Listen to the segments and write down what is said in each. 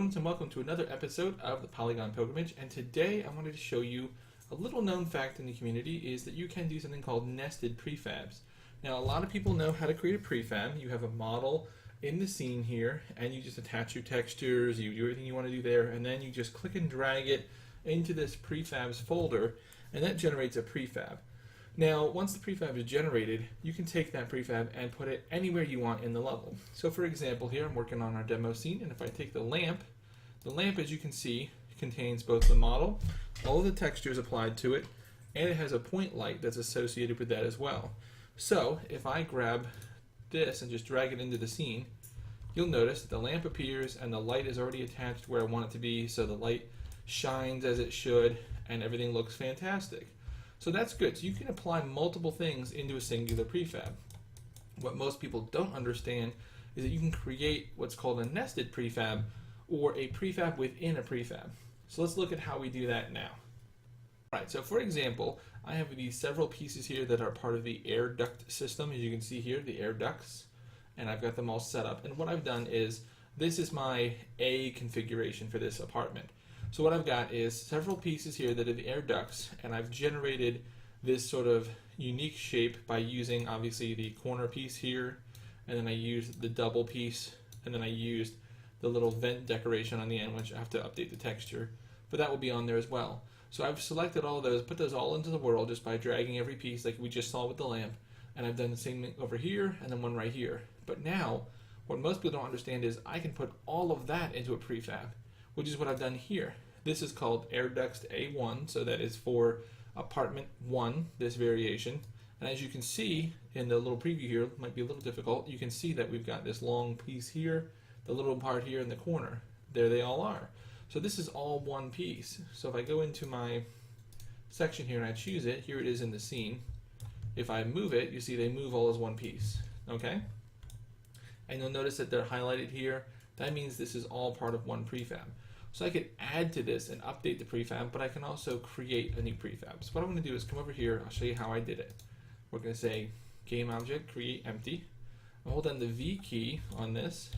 everyone, and welcome to another episode of the Polygon Pilgrimage. And today I wanted to show you a little known fact in the community is that you can do something called nested prefabs. Now, a lot of people know how to create a prefab. You have a model in the scene here, and you just attach your textures, you do everything you want to do there, and then you just click and drag it into this prefabs folder, and that generates a prefab. Now, once the prefab is generated, you can take that prefab and put it anywhere you want in the level. So for example, here I'm working on our demo scene, and if I take the lamp, as you can see, contains both the model, all of the textures applied to it, and it has a point light that's associated with that as well. So if I grab this and just drag it into the scene, you'll notice that the lamp appears and the light is already attached where I want it to be, so the light shines as it should, and everything looks fantastic. So that's good. So you can apply multiple things into a singular prefab. What most people don't understand is that you can create what's called a nested prefab, or a prefab within a prefab. So let's look at how we do that now. Alright, so for example, I have these several pieces here that are part of the air duct system. As you can see here, the air ducts, and I've got them all set up. And what I've done is, this is my A configuration for this apartment. So what I've got is several pieces here that are the air ducts, and I've generated this sort of unique shape by using obviously the corner piece here, and then I used the double piece, and then I used the little vent decoration on the end, which I have to update the texture, but that will be on there as well. So I've selected all of those, put those all into the world just by dragging every piece like we just saw with the lamp, and I've done the same thing over here and then one right here. But now, what most people don't understand is I can put all of that into a prefab, which is what I've done here. This is called Air Ducts A1, so that is for apartment 1, this variation. And as you can see in the little preview here, it might be a little difficult, you can see that we've got this long piece here, the little part here in the corner. There they all are. So this is all one piece. So if I go into my section here and I choose it, here it is in the scene. If I move it, you see they move all as one piece, okay? And you'll notice that they're highlighted here. That means this is all part of one prefab. So I could add to this and update the prefab, but I can also create a new prefab. So what I'm going to do is come over here, I'll show you how I did it. We're going to say game object, create empty. I'll hold down the V key on this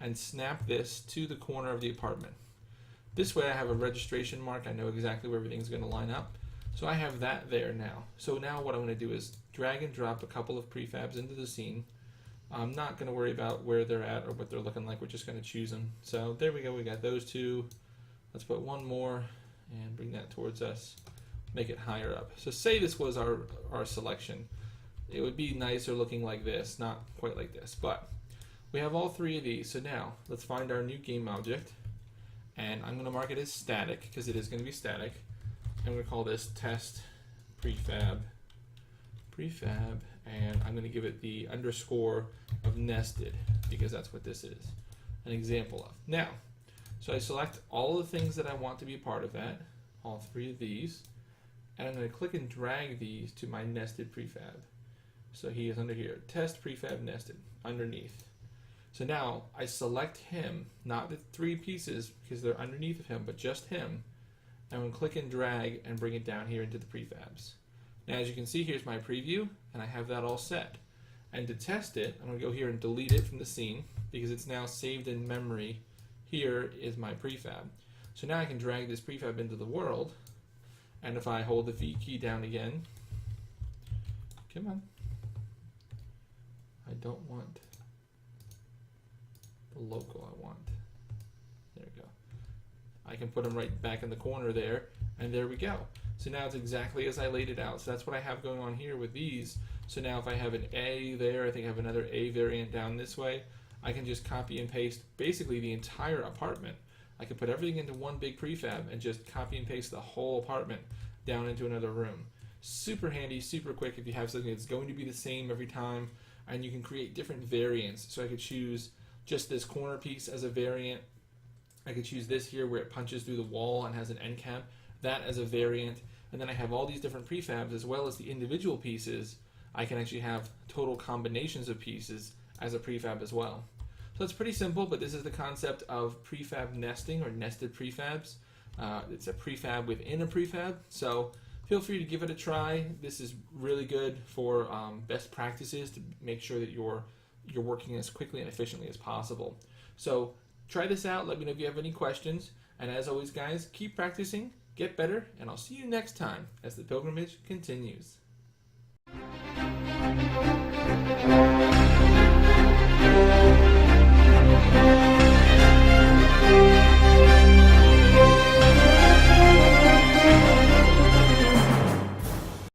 and snap this to the corner of the apartment. This way I have a registration mark, I know exactly where everything's going to line up. So I have that there now. So now what I'm going to do is drag and drop a couple of prefabs into the scene. I'm not going to worry about where they're at or what they're looking like. We're just going to choose them. So there we go. We got those two. Let's put one more and bring that towards us. Make it higher up. So say this was our selection. It would be nicer looking like this, not quite like this. But we have all three of these. So now let's find our new game object. And I'm going to mark it as static because it is going to be static. And we're going to call this test prefab. And I'm going to give it the underscore of nested because that's what this is an example of. Now, so I select all the things that I want to be a part of that, all three of these, and I'm going to click and drag these to my nested prefab. So he is under here, test prefab nested, underneath. So now I select him, not the three pieces because they're underneath of him, but just him. I'm going to click and drag and bring it down here into the prefabs. Now as you can see, here's my preview, and I have that all set. And to test it, I'm going to go here and delete it from the scene because it's now saved in memory. Here is my prefab. So now I can drag this prefab into the world, and if I hold the V key down again, come on, I don't want the local, I want, there we go. I can put them right back in the corner there, and there we go. So now it's exactly as I laid it out. So that's what I have going on here with these. So now if I have an A there, I think I have another A variant down this way, I can just copy and paste basically the entire apartment. I can put everything into one big prefab and just copy and paste the whole apartment down into another room. Super handy, super quick if you have something that's going to be the same every time, and you can create different variants. So I could choose just this corner piece as a variant. I could choose this here where it punches through the wall and has an end cap, that as a variant. And then I have all these different prefabs as well as the individual pieces. I can actually have total combinations of pieces as a prefab as well. So it's pretty simple, but this is the concept of prefab nesting or nested prefabs. It's a prefab within a prefab, so feel free to give it a try. This is really good for best practices to make sure that you're working as quickly and efficiently as possible. So Try this out. Let me know if you have any questions. And as always, guys, keep practicing, get better, and I'll see you next time as the pilgrimage continues.